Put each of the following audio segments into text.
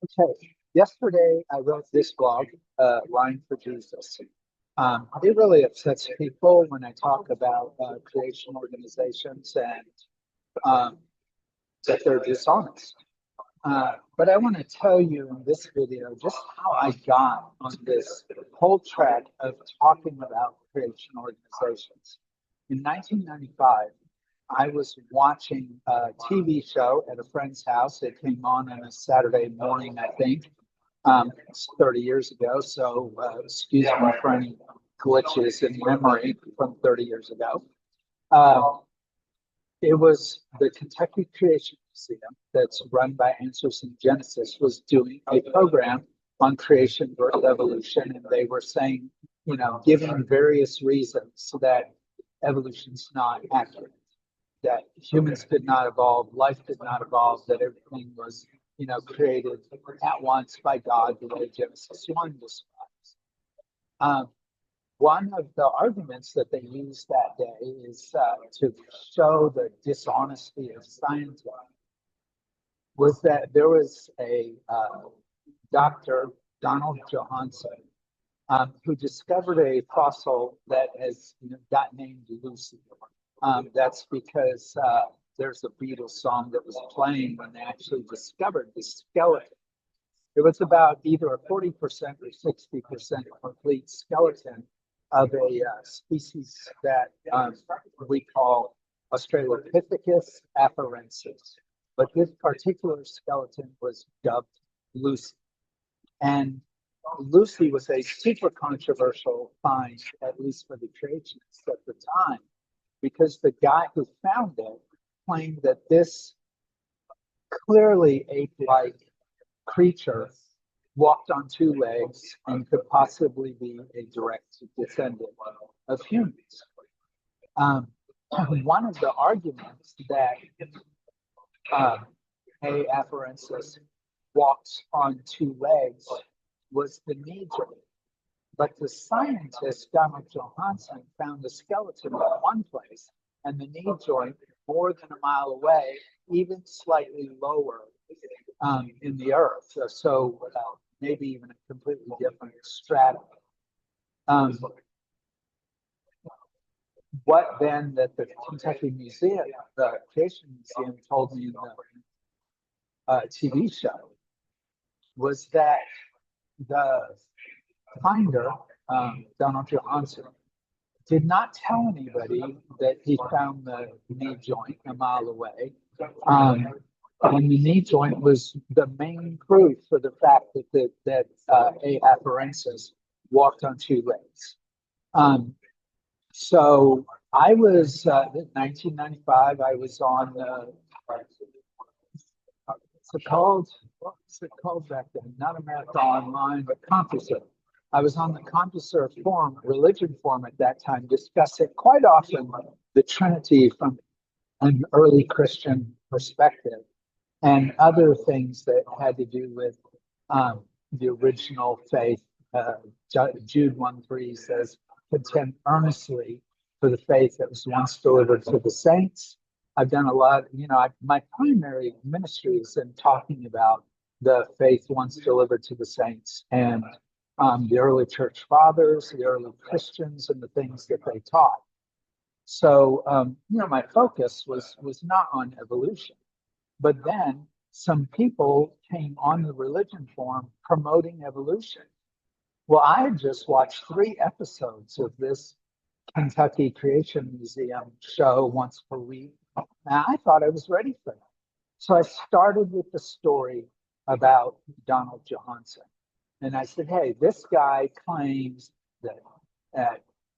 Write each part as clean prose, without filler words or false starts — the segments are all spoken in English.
Okay, yesterday I wrote this blog, Line for Jesus. It really upsets people when I talk about creation organizations and um, that they're dishonest. But I want to tell you in this video just how I got on this whole track of talking about creation organizations. In 1995, I was watching a TV show at a friend's house. It came on a Saturday morning, I think. It's 30 years ago, so excuse me for any glitches in memory from 30 years ago. Uh, it was the Kentucky Creation Museum that's run by Answers in Genesis was doing a program on creation, birth, evolution, and they were saying, giving various reasons that evolution's not accurate, that humans did not evolve, life did not evolve, that everything was, created at once by God, the way Genesis 1 describes. Um, One of the arguments that they used that day is to show the dishonesty of science was that there was a Dr. Donald Johanson who discovered a fossil that has got named Lucy. That's because there's a Beatles song that was playing when they actually discovered the skeleton. It was about either a 40% or 60% complete skeleton of a species that we call Australopithecus afarensis. But this particular skeleton was dubbed Lucy. And Lucy was a super controversial find, at least for the creationists at the time, because the guy who found it claimed that this clearly ape-like creature walked on two legs and could possibly be a direct descendant of humans. One of the arguments that A. afarensis walks on two legs was the knee joint. But the scientist, Donald Johanson, found the skeleton in one place and the knee joint more than a mile away, even slightly lower in the earth. So maybe even a completely different stratum. What then that the Kentucky Museum, the Creation Museum, told me in the TV show was that the finder, Donald Johanson, did not tell anybody that he found the knee joint a mile away. And the knee joint was the main proof for the fact that A. afarensis walked on two legs. So I was in 1995. I was on what's it called back then? Not America Online, but CompuServe. I was on the CompuServe forum, religion forum at that time, discussing quite often the Trinity from an early Christian perspective and other things that had to do with the original faith. Jude 1:3 says, contend earnestly for the faith that was once delivered to the saints. I've done a lot, my primary ministry is in talking about the faith once delivered to the saints and the early church fathers, the early Christians, and the things that they taught. So, my focus was not on evolution. But then some people came on the religion forum promoting evolution. Well, I had just watched 3 episodes of this Kentucky Creation Museum show once per week. And I thought I was ready for that. So I started with the story about Donald Johanson. And I said, hey, this guy claims that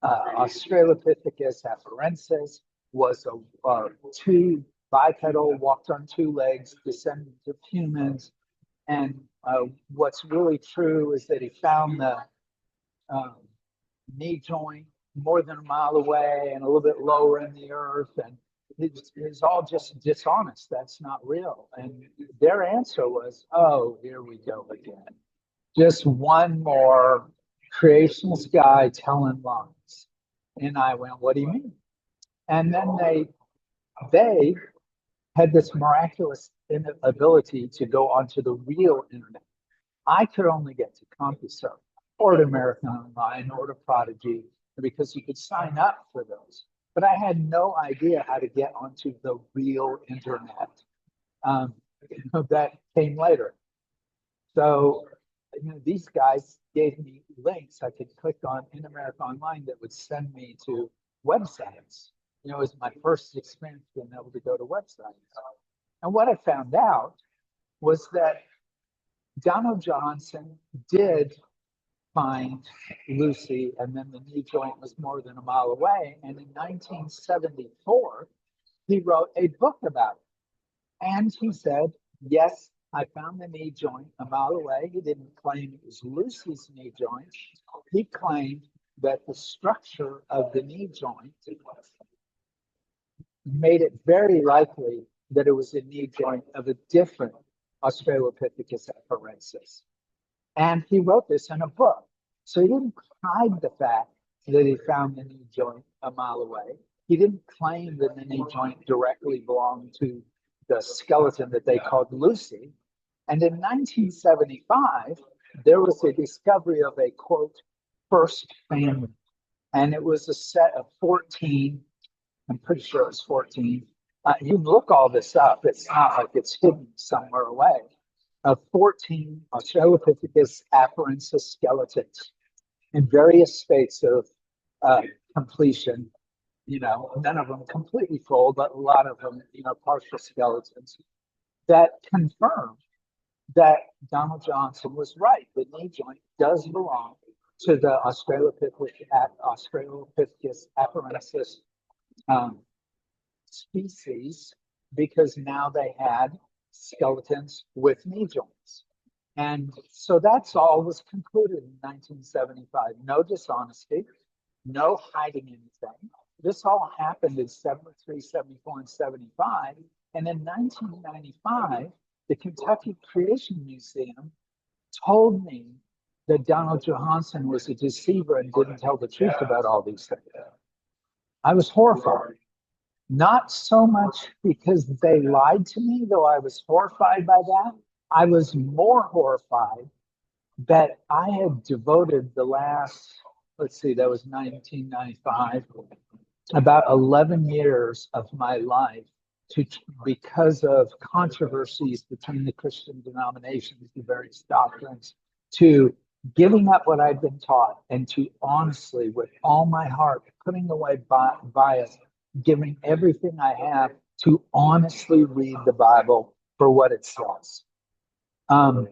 Australopithecus afarensis was a two bipedal, walked on 2 legs, descendant of humans. And what's really true is that he found the knee joint more than a mile away and a little bit lower in the earth. And it's all just dishonest. That's not real. And their answer was, oh, here we go again. Just one more creationist guy telling lies. And I went, what do you mean? And then they had this miraculous ability to go onto the real internet. I could only get to CompuServe or to American Online or to Prodigy because you could sign up for those. But I had no idea how to get onto the real internet. Um, that came later. So, these guys gave me links I could click on in America Online that would send me to websites. It was my first experience being able to go to websites. And what I found out was that Donald Johnson did find Lucy, and then the knee joint was more than a mile away. And in 1974, he wrote a book about it. And he said, yes, I found the knee joint a mile away. He didn't claim it was Lucy's knee joint. He claimed that the structure of the knee joint made it very likely that it was a knee joint of a different Australopithecus afarensis. And he wrote this in a book. So he didn't hide the fact that he found the knee joint a mile away. He didn't claim that the knee joint directly belonged to the skeleton that they called Lucy. And in 1975, there was a discovery of a, quote, first family. And it was a set of 14, I'm pretty sure it was 14. You can look all this up. It's not like it's hidden somewhere away. Of 14 Australopithecus afarensis skeletons in various states of completion. None of them completely full, but a lot of them, partial skeletons that confirm that Donald Johnson was right. The knee joint does belong to the Australopithecus afarensis species, because now they had skeletons with knee joints. And so that's all was concluded in 1975. No dishonesty, no hiding anything. This all happened in 73, 74, and 75. And in 1995, the Kentucky Creation Museum told me that Donald Johanson was a deceiver and didn't tell the truth about all these things. I was horrified. Not so much because they lied to me, though I was horrified by that. I was more horrified that I had devoted the last, that was 1995, about 11 years of my life because of controversies between the Christian denominations, the various doctrines, to giving up what I'd been taught and to honestly, with all my heart, putting away bias, giving everything I have to honestly read the Bible for what it says. And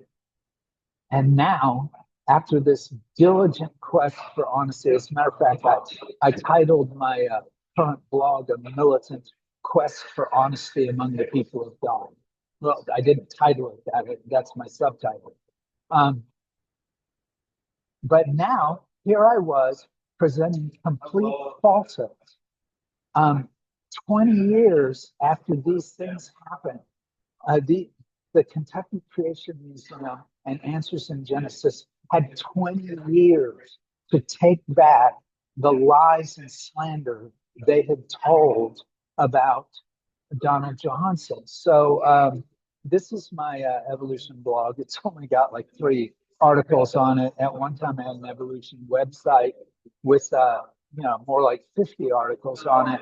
now, after this diligent quest for honesty, as a matter of fact, I titled my current blog, A Militant Quest for Honesty Among the People of God. Well, I didn't title it that, that's my subtitle. But now, here I was presenting complete falsehoods. 20 years after these things happened, the Kentucky Creation Museum and Answers in Genesis had 20 years to take back the lies and slander they had told about Donald Johanson. So this is my evolution blog. It's only got like 3 articles on it. At one time, I had an evolution website with more like 50 articles on it.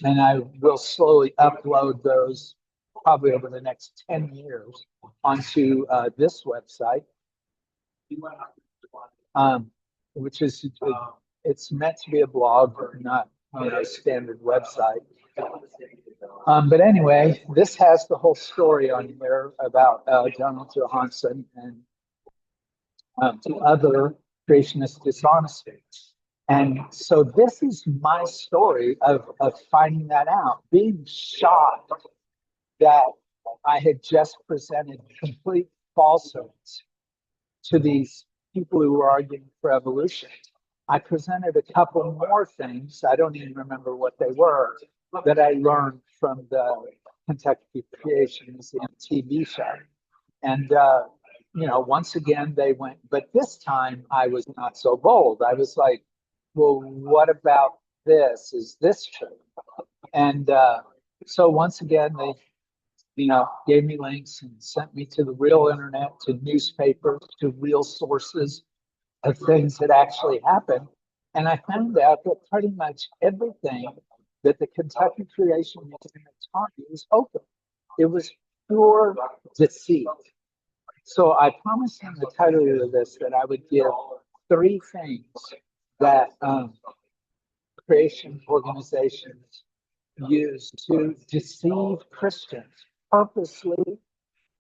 And I will slowly upload those probably over the next 10 years onto this website, which is, it's meant to be a blog, not a standard website. But anyway, this has the whole story on here about Donald Johanson and to other creationist dishonesty. And so this is my story of finding that out, being shocked that I had just presented complete falsehoods to these people who were arguing for evolution. I presented a couple more things, I don't even remember what they were, that I learned from the Kentucky Creation Museum TV show. And, once again, they went, but this time I was not so bold. I was like, well, what about this? Is this true? And so once again, they gave me links and sent me to the real internet, to newspapers, to real sources of things that actually happened. And I found out that pretty much everything that the Kentucky Creation Museum taught me was open. It was pure deceit. So I promised in the title of this that I would give 3 things that creation organizations use to deceive Christians, purposely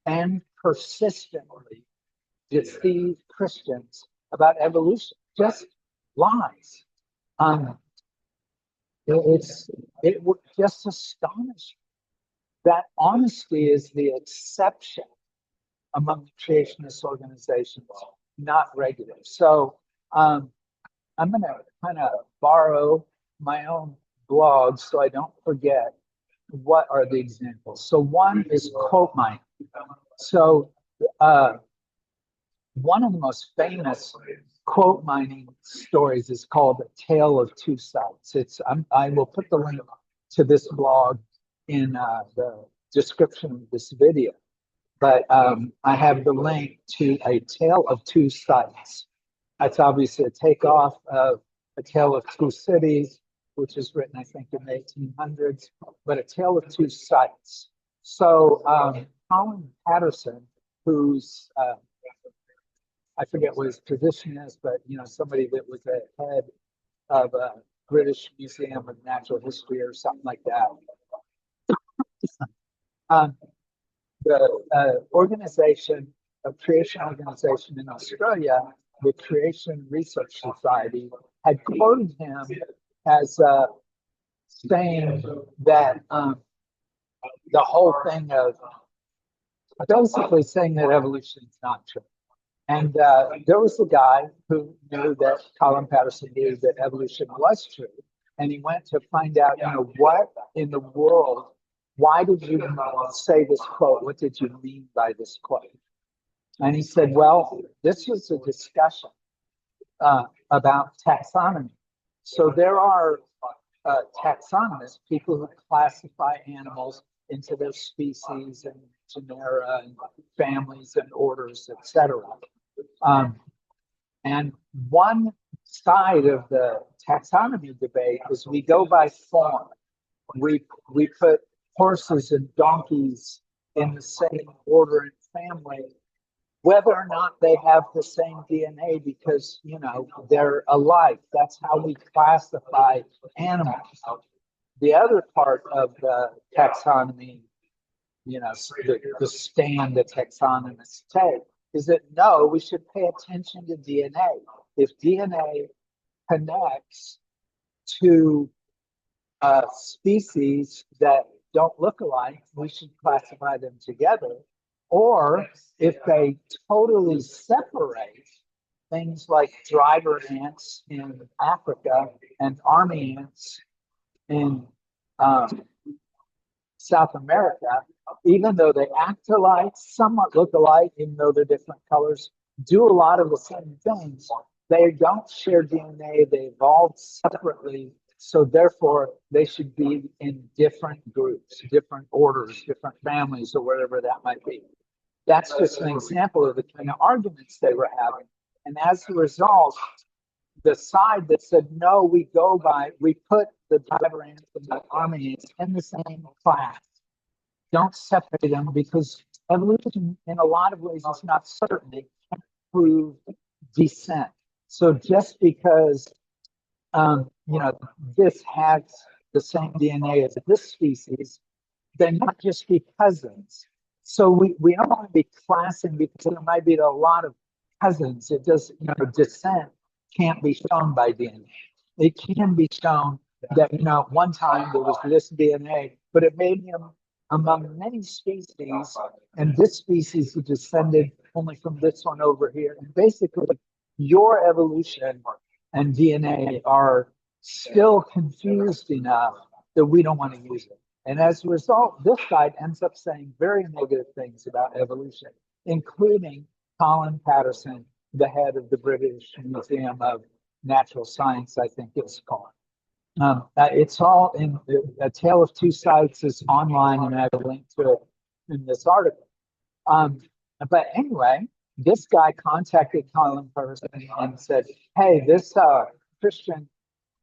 and persistently deceive Christians about evolution. Just lies. It would just astonish me. That honesty is the exception among the creationist organizations, not regular. So I'm going to kind of borrow my own blog so I don't forget what are the examples. So one is quote mining. So one of the most famous quote mining stories is called A Tale of Two Sites. I will put the link to this blog in the description of this video. But I have the link to A Tale of Two Sites. That's obviously a takeoff of A Tale of Two Cities, which was written, I think, in the 1800s, but A Tale of Two Sites. So Colin Patterson, who's, I forget what his position is, but somebody that was the head of a British Museum of Natural History or something like that. The organization, a creation organization in Australia, the Creation Research Society, had quoted him as saying that the whole thing of basically saying that evolution is not true. And there was a guy who knew that Colin Patterson knew that evolution was true. And he went to find out, what in the world, why did you say this quote? What did you mean by this quote? And he said, well, this was a discussion about taxonomy. So there are taxonomists, people who classify animals into their species and genera and families and orders, etc. And one side of the taxonomy debate is we go by form. We put horses and donkeys in the same order and family, whether or not they have the same DNA, because they're alike. That's how we classify animals. The other part of the taxonomy, the stand that taxonomists take, is that no, we should pay attention to DNA. If DNA connects to species that don't look alike, we should classify them together. Or if they totally separate, things like driver ants in Africa and army ants in South America, even though they act alike, somewhat look alike, even though they're different colors, do a lot of the same things. They don't share DNA, they evolved separately, so therefore they should be in different groups, different orders, different families, or whatever that might be. That's just an example of the kind of arguments they were having. And as a result, the side that said, no, we put the driver ants and the army ants in the same class. Don't separate them, because evolution in a lot of ways is not certain. It can't prove descent. So just because this has the same DNA as this species, they're not just be cousins. So we don't want to be classing, because there might be a lot of cousins. It does, descent can't be shown by DNA. It can be shown that, one time there was this DNA, but it made him among many species, and this species is descended only from this one over here. And basically, your evolution and DNA are still confused enough that we don't want to use it. And as a result, this side ends up saying very negative things about evolution, including Colin Patterson, the head of the British Museum of Natural Science, I think it's called. It's all in A Tale of Two Sites is online, and I have a link to it. in this article. But anyway, this guy contacted Colin Person and said, hey, this Christian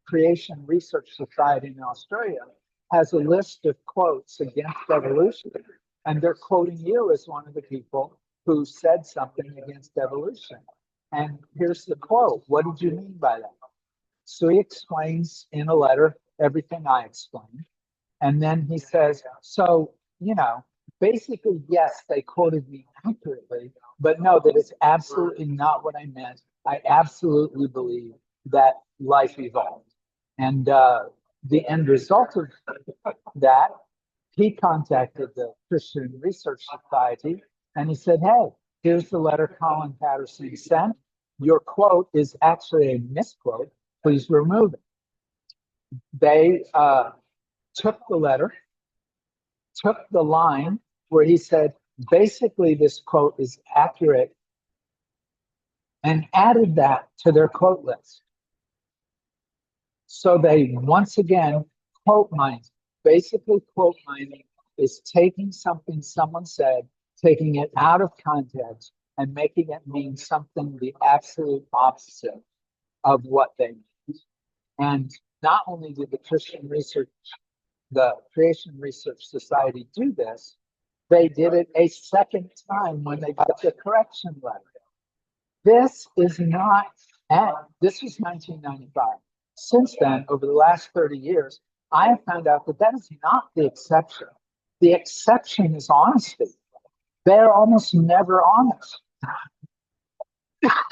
Creation Research Society in Australia has a list of quotes against evolution, and they're quoting you as one of the people who said something against evolution. And here's the quote. What did you mean by that? So he explains in a letter everything I explained. And then he says, so, basically, yes, they quoted me accurately, but no, that is absolutely not what I meant. I absolutely believe that life evolved. And the end result of that, he contacted the Christian Research Society and he said, hey, here's the letter Colin Patterson sent. Your quote is actually a misquote. Please remove it. They took the letter, took the line where he said, basically, this quote is accurate, and added that to their quote list. So they once again quote mined. Basically, quote mining is taking something someone said, taking it out of context, and making it mean something the absolute opposite of what they mean. And not only did the Creation Research Society do this, they did it a second time when they got the correction letter. This is not, this was 1995. Since then, over the last 30 years, I have found out that that is not the exception. The exception is honesty. They're almost never honest.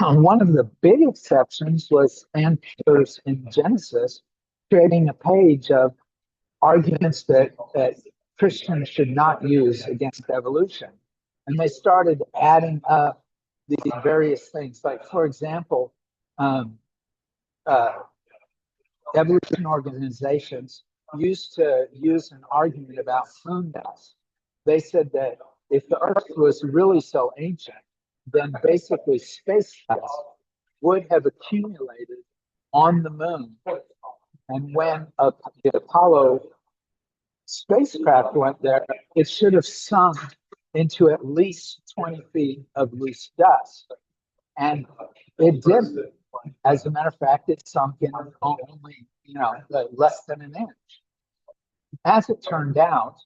One of the big exceptions was Answers in Genesis, creating a page of arguments that Christians should not use against evolution. And they started adding up these various things. Like, for example, evolution organizations used to use an argument about moon dust. They said that if the Earth was really so ancient, then basically space dust would have accumulated on the moon. And when the Apollo spacecraft went there, it should have sunk into at least 20 feet of loose dust. And it didn't. As a matter of fact, it sunk in only, less than an inch. As it turned out,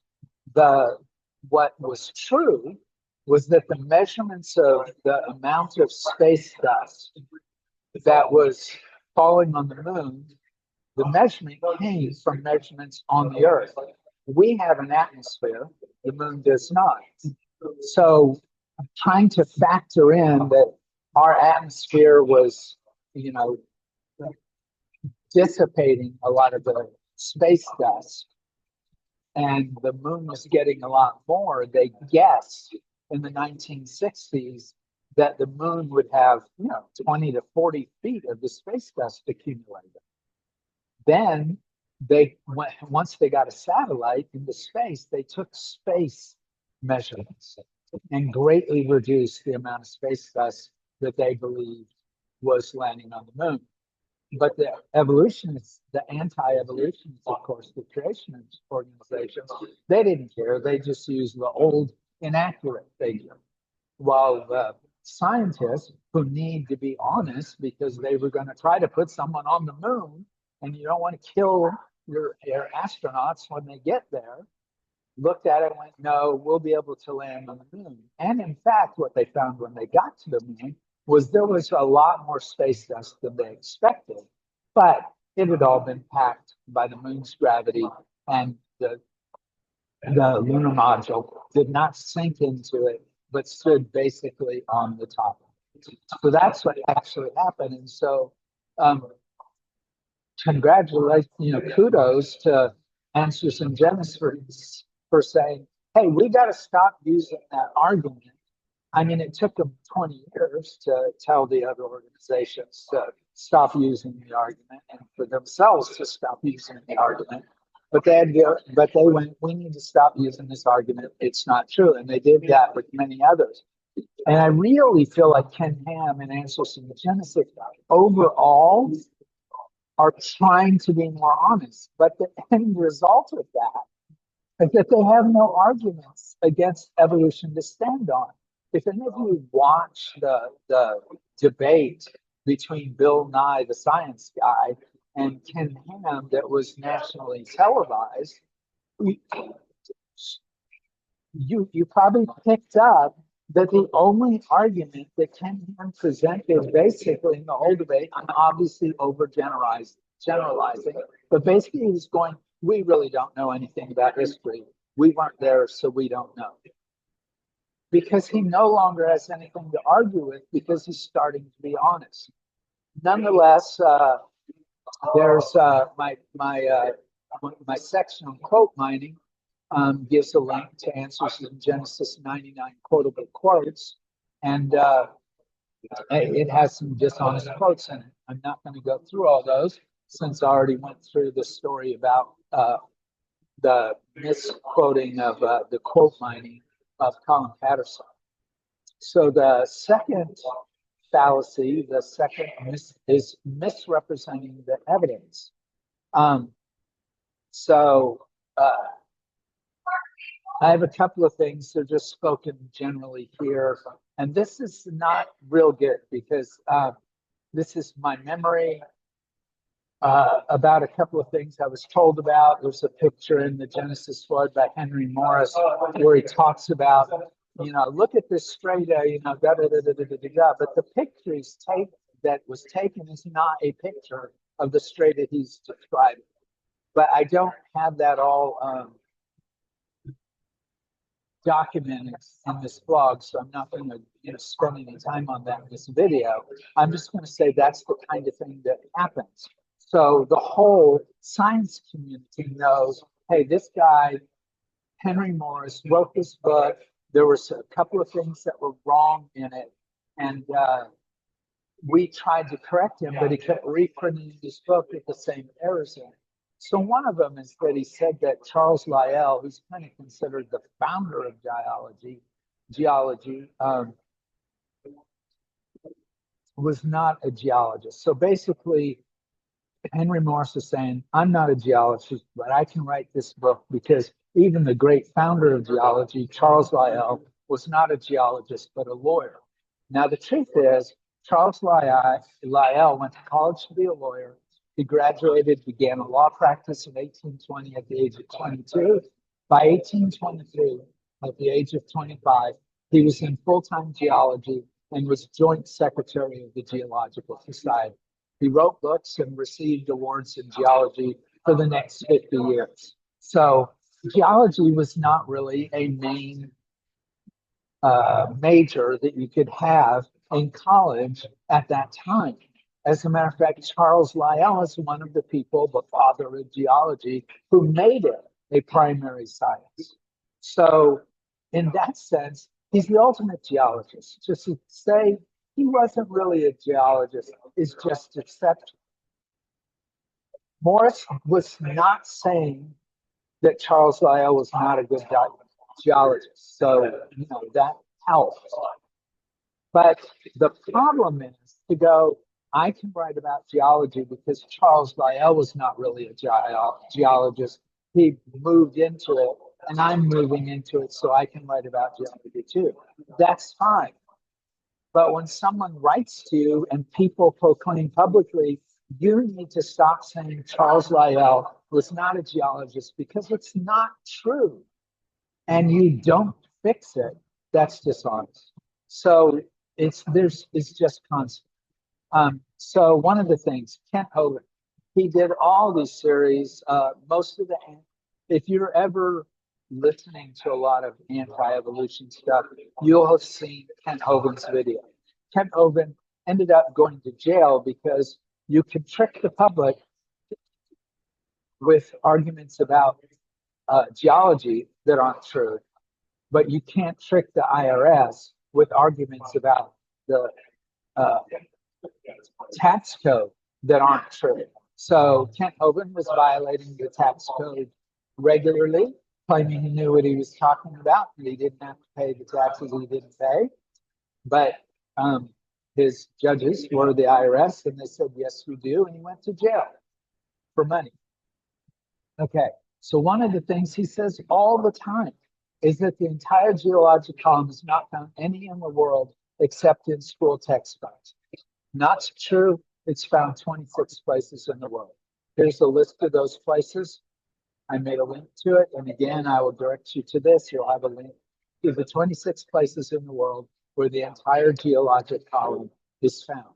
what was true was that the measurements of the amount of space dust that was falling on the moon, the measurement came from measurements on the Earth. We have an atmosphere, the moon does not. So trying to factor in that our atmosphere was, dissipating a lot of the space dust, and the moon was getting a lot more, they guessed in the 1960s that the moon would have 20 to 40 feet of the space dust accumulated. Then once they got a satellite into space, they took space measurements and greatly reduced the amount of space dust that they believed was landing on the moon. But the evolutionists, the anti-evolutionists, of course, the creationist organizations, they didn't care. They just used the old, inaccurate figure. While the scientists, who need to be honest because they were going to try to put someone on the moon, and you don't want to kill your astronauts when they get there, looked at it and went, no, we'll be able to land on the moon. And in fact, what they found when they got to the moon was there was a lot more space dust than they expected, but it had all been packed by the moon's gravity, and the lunar module did not sink into it, but stood basically on the top. So that's what actually happened. And so congratulations, kudos to Answers in Genesis for saying, hey, we got to stop using that argument. I mean, it took them 20 years to tell the other organizations to stop using the argument and for themselves to stop using the argument. But they went, we need to stop using this argument. It's not true. And they did that with many others. And I really feel like Ken Ham and Answers in Genesis overall are trying to be more honest. But the end result of that is that they have no arguments against evolution to stand on. If any of you watch the debate between Bill Nye, the science guy, and Ken Ham that was nationally televised, you probably picked up that the only argument that Ken Ham presented basically in the whole debate, I'm obviously generalizing, but basically he was going, we really don't know anything about history. We weren't there, so we don't know. Because he no longer has anything to argue with because he's starting to be honest. Nonetheless, there's my section on quote mining gives a link to answers in Genesis 99 quotable quotes, and it has some dishonest quotes in it. I'm not going to go through all those since I already went through the story about the misquoting of the quote mining of Colin Patterson. So the second fallacy, the second is misrepresenting the evidence. So I have a couple of things that are just spoken generally here, and this is not real good because this is my memory about a couple of things I was told about. There's a picture in the Genesis flood by Henry Morris where he talks about, look at this straight, da da da da da da. But the picture that was taken is not a picture of the strata he's describing. But I don't have that all documented in this blog, so I'm not going to spend any time on that in this video. I'm just going to say that's the kind of thing that happens. So the whole science community knows, hey, this guy, Henry Morris, wrote this book. There was a couple of things that were wrong in it, and we tried to correct him, but he kept reprinting his book with the same errors in it. So one of them is that he said that Charles Lyell, who's kind of considered the founder of geology, was not a geologist. So basically, Henry Morris is saying, I'm not a geologist, but I can write this book because even the great founder of geology, Charles Lyell, was not a geologist, but a lawyer. Now, the truth is, Charles Lyell went to college to be a lawyer. He graduated, began a law practice in 1820 at the age of 22. By 1823, at the age of 25, he was in full-time geology and was joint secretary of the Geological Society. He wrote books and received awards in geology for the next 50 years. So geology was not really a main major that you could have in college at that time. As a matter of fact, Charles Lyell is one of the people, the father of geology, who made it a primary science. So in that sense, he's the ultimate geologist. Just to say he wasn't really a geologist is just exceptional. Morris was not saying that Charles Lyell was not a good geologist. So, that helps. But the problem is to go, I can write about geology because Charles Lyell was not really a geologist. He moved into it, and I'm moving into it, so I can write about geology too. That's fine. But when someone writes to you and people proclaim publicly, you need to stop saying Charles Lyell was not a geologist because it's not true. And you don't fix it, that's dishonest. So it's just constant. So one of the things, Kent Hovind, he did all these series, most of the, if you're ever listening to a lot of anti-evolution stuff, you'll have seen Kent Hovind's video. Kent Hovind ended up going to jail because you can trick the public with arguments about geology that aren't true, but you can't trick the IRS with arguments about the tax code that aren't true. So Kent Hovind was violating the tax code regularly, claiming he knew what he was talking about, and he didn't have to pay the taxes he didn't pay. But his judges were the IRS, and they said, yes, we do, and he went to jail for money. Okay, So one of the things he says all the time is that the entire geologic column is not found any in the world except in school textbooks. Not true. It's found 26 places in the world. Here's a list of those places. I made a link to it. And again, I will direct you to this. You'll have a link to the 26 places in the world where the entire geologic column is found.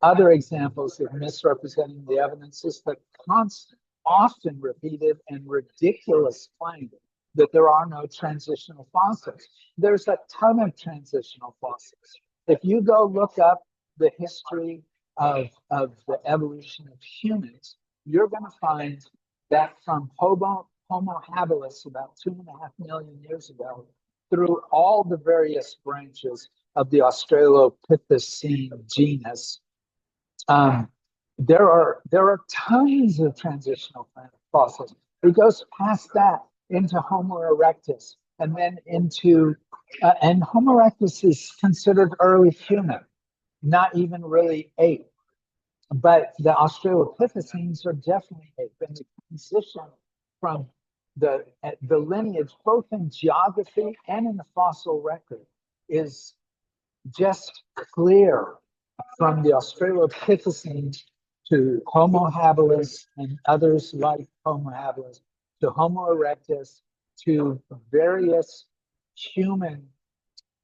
Other examples of misrepresenting the evidence is the constant, often repeated, and ridiculous claim that there are no transitional fossils. There's a ton of transitional fossils. If you go look up the history of the evolution of humans, you're going to find that from Homo habilis about 2.5 million years ago through all the various branches of the Australopithecine genus, there are tons of transitional fossils. It goes past that into Homo erectus, and then into and Homo erectus is considered early human, not even really ape. But the Australopithecines are definitely ape, and the transition from the lineage, both in geography and in the fossil record, is just clear from the Australopithecines to Homo habilis and others like Homo habilis to Homo erectus to various human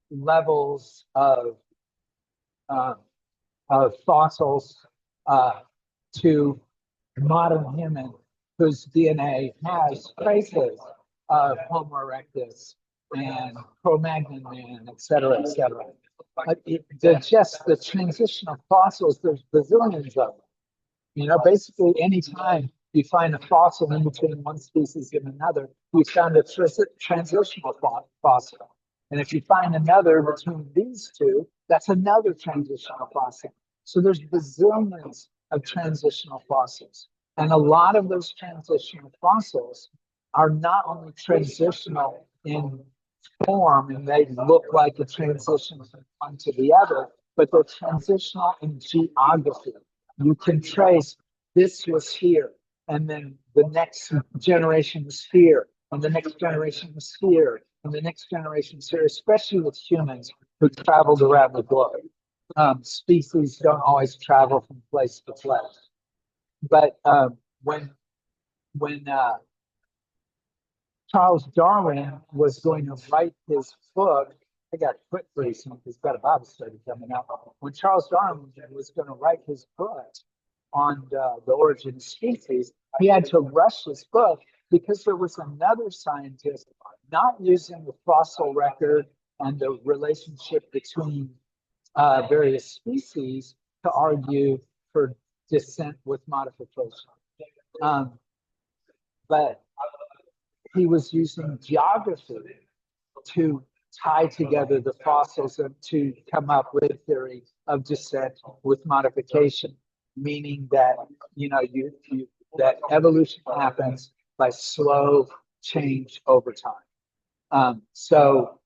levels of fossils to modern human whose DNA has traces of Homo erectus and Cro-Magnon man, et cetera, et cetera. The transitional fossils, there's bazillions of them. You know, basically anytime you find a fossil in between one species and another, you found a transitional fossil. And if you find another between these two, that's another transitional fossil. So there's bazillions of transitional fossils. And a lot of those transitional fossils are not only transitional in form and they look like a transition from one to the other, but they're transitional in geography. You can trace this was here, and then the next generation was here, and the next generation was here, and the next generation was here, especially with humans who traveled around the globe. Species don't always travel from place to place. But when Charles Darwin was going to write his book, I got foot bracing because he's got a Bible study coming up. When Charles Darwin was going to write his book on the origin of species, he had to rush his book because there was another scientist not using the fossil record and the relationship between various species to argue for descent with modification. But he was using geography to tie together the fossils and to come up with a theory of descent with modification, meaning that that evolution happens by slow change over time. So,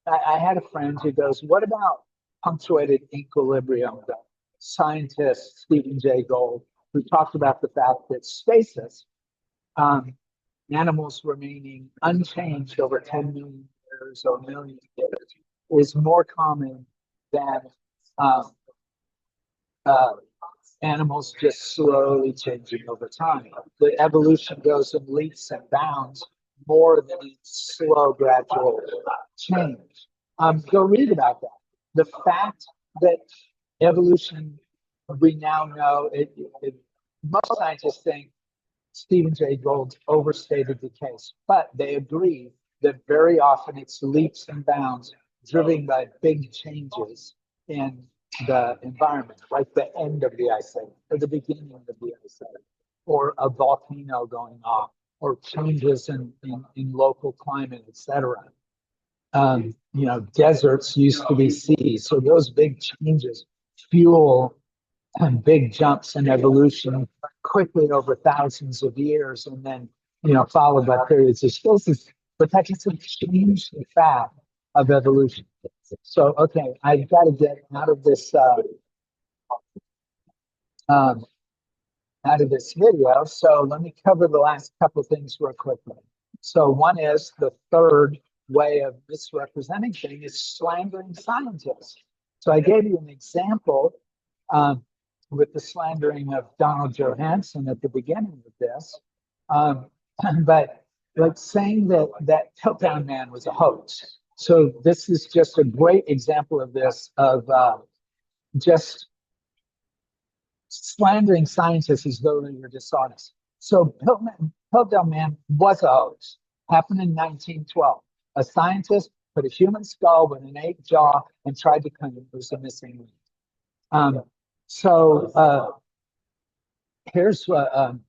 I had a friend who goes, "What about punctuated equilibrium?" The scientist Stephen Jay Gould, who talked about the fact that stasis, animals remaining unchanged over 10 million years or million years, is more common than animals just slowly changing over time. The evolution goes in leaps and bounds more than in slow, gradual change. Go read about that. The fact that evolution, we now know, most scientists think Stephen Jay Gould overstated the case, but they agree that very often it's leaps and bounds driven by big changes in the environment, like the end of the ice age or the beginning of the ice age, or a volcano going off, or changes in local climate, etc. Deserts used to be seas, so those big changes fuel big jumps in evolution quickly over thousands of years, and then followed by periods of stasis. But that doesn't change the fact of evolution. So, okay, I've got to get out of this out of this video. So let me cover the last couple of things real quickly. So one is the third way of misrepresenting things is slandering scientists. So I gave you an example um, with the slandering of Donald Johansson at the beginning of this. Um, but like saying that Piltdown Man was a hoax. So this is just a great example of this, of just slandering scientists as though they were dishonest. So Piltdown Man was a hoax. Happened in 1912. A scientist put a human skull with an ape jaw and tried to claim it was a missing link. So here's a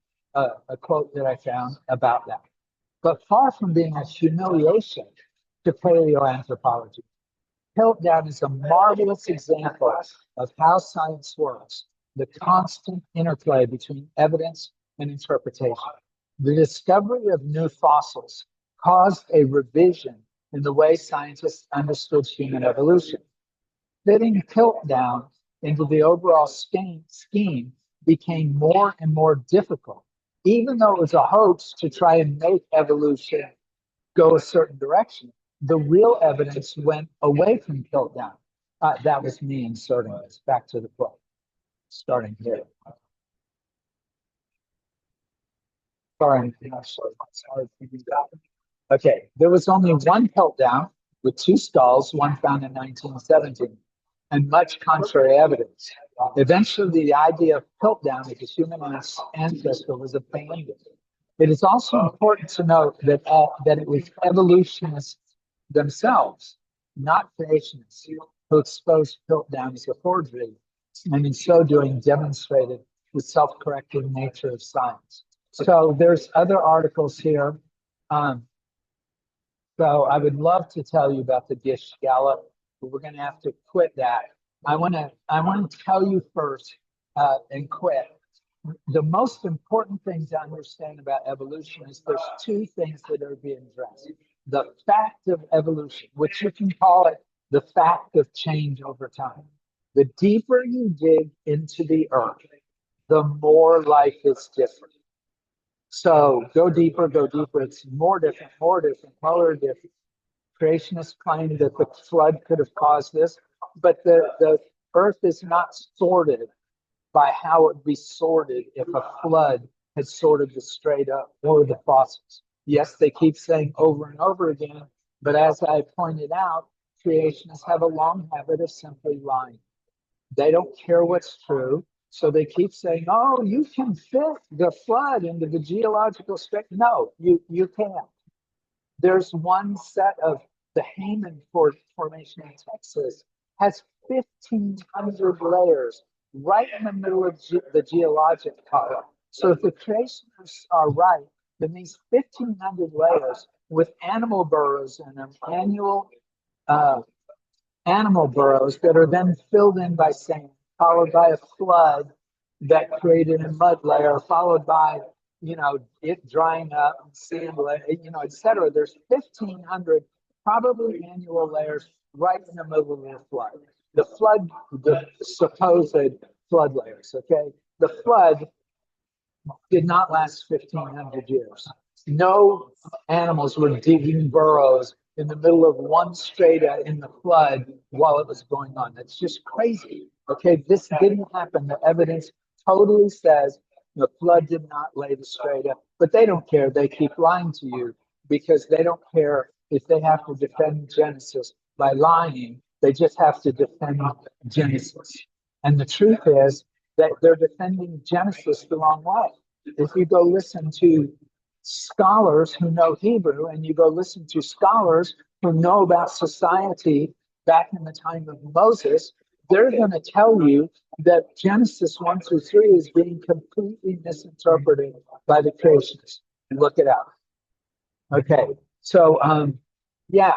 quote that I found about that. But far from being a humiliation to paleoanthropology, Piltdown is a marvelous example of how science works, the constant interplay between evidence and interpretation. The discovery of new fossils caused a revision in the way scientists understood human evolution. Fitting Piltdown into the overall scheme became more and more difficult, even though it was a hoax to try and make evolution go a certain direction. The real evidence went away from Piltdown. That was me inserting this back to the quote, starting here. Sorry. Okay, there was only one Piltdown with two skulls, one found in 1917, and much contrary evidence. Eventually, the idea of Piltdown as a human ancestor was abandoned. It is also important to note that it was evolutionists themselves, not creationists, who exposed Piltdown as a forgery, and in so doing demonstrated the self-correcting nature of science. So there's other articles here. So I would love to tell you about the dish gallop, but we're going to have to quit that. I want to tell you first and quit. The most important thing to understand about evolution is there's two things that are being addressed. The fact of evolution, which you can call it the fact of change over time. The deeper you dig into the earth, the more life is different. So go deeper, it's more different, more different. Creationists claim that the flood could have caused this, but the earth is not sorted by how it would be sorted if a flood had sorted the strata or the fossils. Yes, they keep saying over and over again, but as I pointed out, creationists have a long habit of simply lying. They don't care what's true. So they keep saying, oh, you can fit the flood into the geological spectrum. No, you can't. There's one set of the Hayman Formation in Texas has 1,500 layers right in the middle of the geologic column. So if the creationists are right, then these 1,500 layers with animal burrows in them, animal burrows that are then filled in by sand, followed by a flood that created a mud layer, followed by, it drying up, sand layer, et cetera. There's 1,500 probably annual layers right in the middle of the flood. The supposed flood layers, okay? The flood did not last 1,500 years. No animals were digging burrows in the middle of one strata in the flood while it was going on. That's just crazy. Okay, this didn't happen. The evidence totally says the flood did not lay the strata, but they don't care. They keep lying to you because they don't care if they have to defend Genesis by lying. They just have to defend Genesis. And the truth is that they're defending Genesis the wrong way. If you go listen to scholars who know Hebrew and you go listen to scholars who know about society back in the time of Moses, they're going to tell you that Genesis 1 through 3 is being completely misinterpreted by the creationists. Look it up. Okay, so yeah.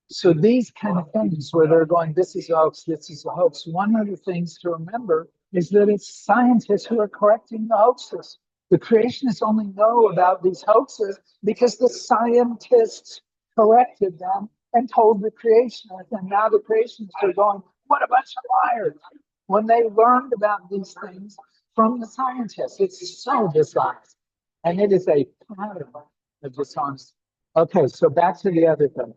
So these kind of things where they're going, this is a hoax, this is a hoax. One of the things to remember is that it's scientists who are correcting the hoaxes. The creationists only know about these hoaxes because the scientists corrected them and told the creationists, and now the creationists are going, what a bunch of liars. When they learned about these things from the scientists. It's so dishonest. And it is a pattern of dishonesty. Okay, so back to the other thing.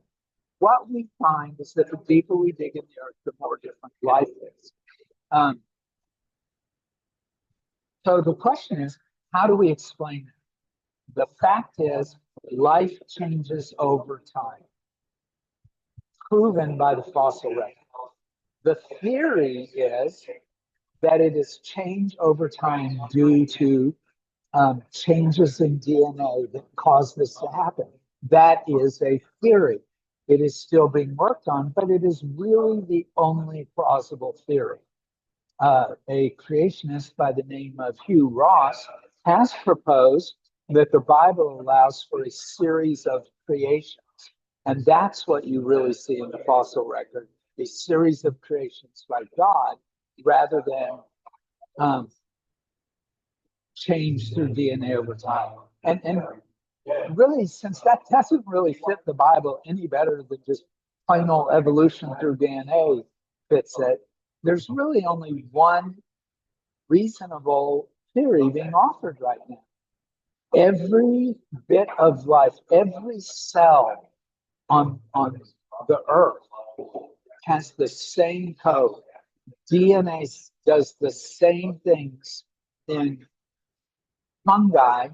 What we find is that the deeper we dig in the earth, the more different life is. Um, so the question is, how do we explain it? The fact is, life changes over time, proven by the fossil record. The theory is that it is changed over time due to changes in DNA that cause this to happen. That is a theory. It is still being worked on, but it is really the only plausible theory. A creationist by the name of Hugh Ross has proposed that the Bible allows for a series of creations. And that's what you really see in the fossil record, a series of creations by God rather than change through DNA over time. And really, since that doesn't really fit the Bible any better than just plain old evolution through DNA fits it, there's really only one reasonable theory being offered right now. Every bit of life, every cell on the earth has the same code. DNA does the same things in fungi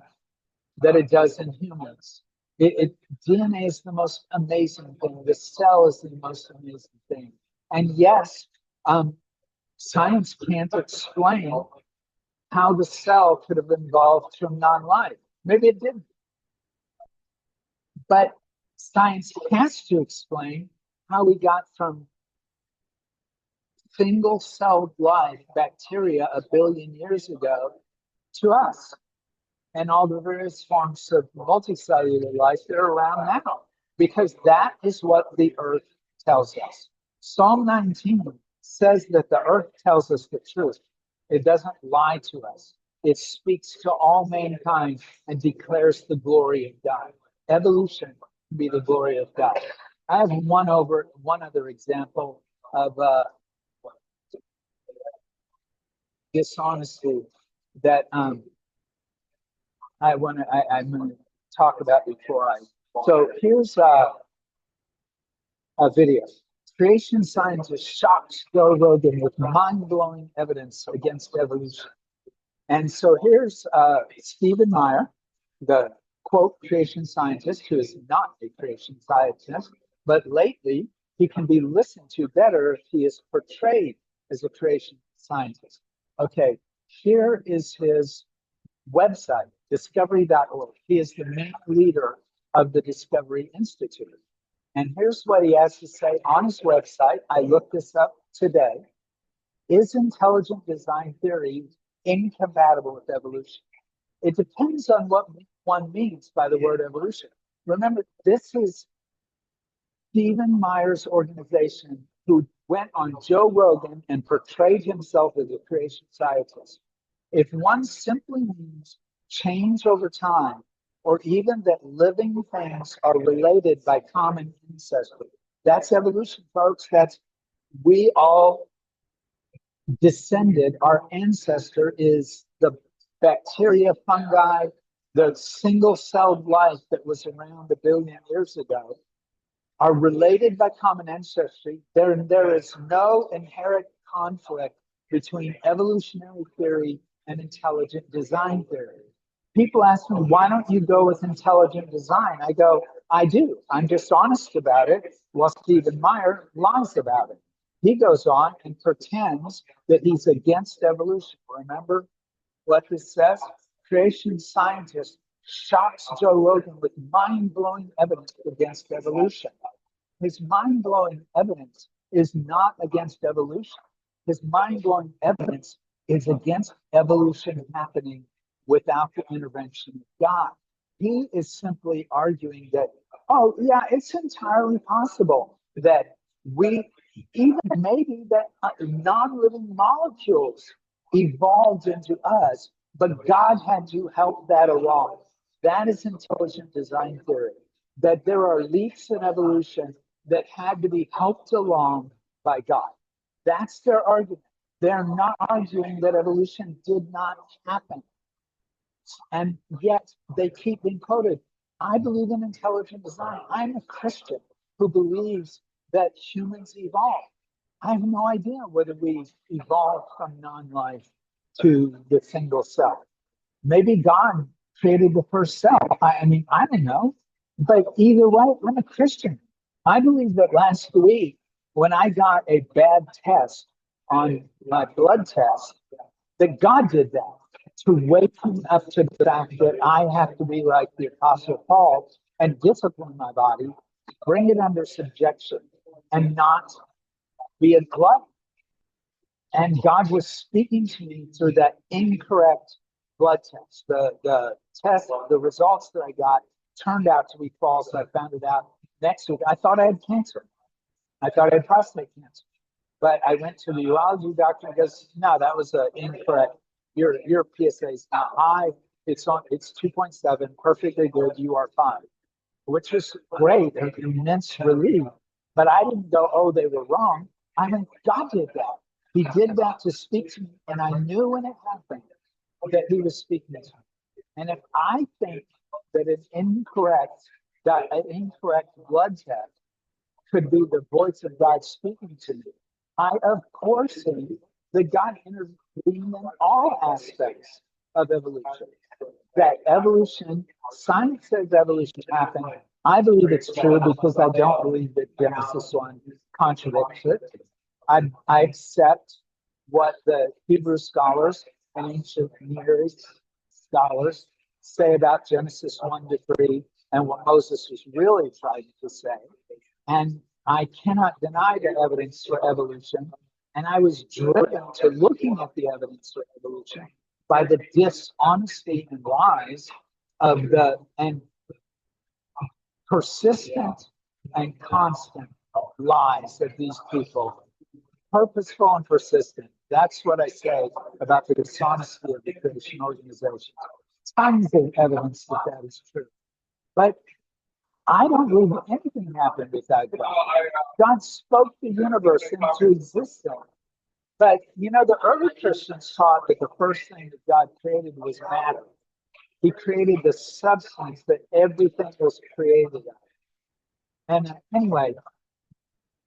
that it does in humans. DNA is the most amazing thing. The cell is the most amazing thing. And yes, science can't explain how the cell could have evolved from non-life. Maybe it didn't. But science has to explain how we got from single-celled life, bacteria, 1 billion years ago to us and all the various forms of multicellular life that are around now, because that is what the earth tells us. Psalm 19 says that the earth tells us the truth. It doesn't lie to us. It speaks to all mankind and declares the glory of God. Evolution can be the glory of God. I have one other example of dishonesty that I'm going to talk about before I. So here's a video. Creation scientist shocks Joe Rogan with mind-blowing evidence against evolution. And so here's Stephen Meyer, the quote creation scientist, who is not a creation scientist, but lately he can be listened to better if he is portrayed as a creation scientist. Okay, here is his website, discovery.org. He is the main leader of the Discovery Institute. And here's what he has to say on his website. I looked this up today. Is intelligent design theory incompatible with evolution? It depends on what one means by the word evolution. Remember, this is Stephen Meyer's organization who went on Joe Rogan and portrayed himself as a creation scientist. If one simply means change over time, or even that living things are related by common ancestry, that's evolution, folks. That's we all descended. Our ancestor is the bacteria, fungi, the single-celled life that was around 1 billion years ago, are related by common ancestry. There is no inherent conflict between evolutionary theory and intelligent design theory. People ask me, why don't you go with intelligent design? I go, I do. I'm dishonest about it, while Stephen Meyer lies about it. He goes on and pretends that he's against evolution. Remember what this says? Creation scientist shocks Joe Rogan with mind-blowing evidence against evolution. His mind-blowing evidence is not against evolution. His mind-blowing evidence is against evolution happening without the intervention of God. He is simply arguing that, oh, yeah, it's entirely possible that even maybe that non-living molecules evolved into us, but God had to help that along. That is intelligent design theory, that there are leaps in evolution that had to be helped along by God. That's their argument. They're not arguing that evolution did not happen. And yet they keep being quoted. I believe in intelligent design. I'm a Christian who believes that humans evolve. I have no idea whether we evolved from non-life to the single cell. Maybe God created the first cell. I mean, I don't know. But either way, I'm a Christian. I believe that last week, when I got a bad test on my blood test, that God did that to wake me up to the fact that I have to be like the Apostle Paul and discipline my body, bring it under subjection, and not be a glutton. And God was speaking to me through that incorrect blood test. The test, the results that I got turned out to be false. I found it out next week. I thought I had cancer. I thought I had prostate cancer. But I went to the urology doctor and he goes, no, that was incorrect. Your PSA is not high. It's 2.7, perfectly good. You are fine, which was great, an immense relief. But I didn't go, oh, they were wrong. I mean, God did that. He did that to speak to me, and I knew when it happened that He was speaking to me. And if I think that an incorrect blood test could be the voice of God speaking to me, I of course think that God intervened in all aspects of evolution. That evolution, science says evolution happened. I believe it's true because I don't believe that Genesis 1 contradicts it. I accept what the Hebrew scholars and ancient Near East scholars say about Genesis 1 to 3 and what Moses was really trying to say. And I cannot deny the evidence for evolution. And I was driven to looking at the evidence for evolution by the dishonesty and lies of and persistent and constant lies of these people. Purposeful and persistent. That's what I say about the dishonesty of the Creation organization. Tons of evidence that that is true. But I don't believe that anything happened without God. God spoke the universe into existence. But, you know, the early Christians taught that the first thing that God created was matter. He created the substance that everything was created of. And anyway,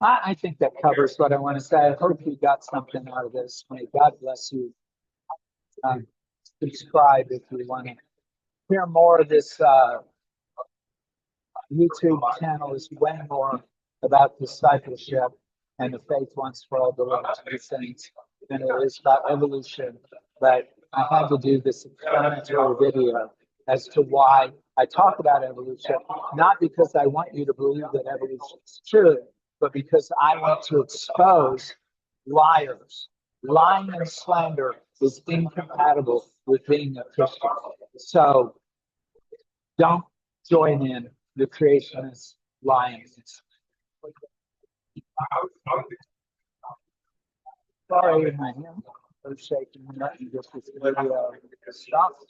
I think that covers what I want to say. I hope you got something out of this. May God bless you. Subscribe if you want to hear more of this. YouTube channel is way more about discipleship and the faith once for all delivered to the saints than it is about evolution. But I had to do this explanatory video as to why I talk about evolution, not because I want you to believe that evolution is true, but because I want to expose liars. Lying and slander is incompatible with being a Christian. So don't join in the creationist lying. Sorry, my hand was shaking. Let me get this video stopped.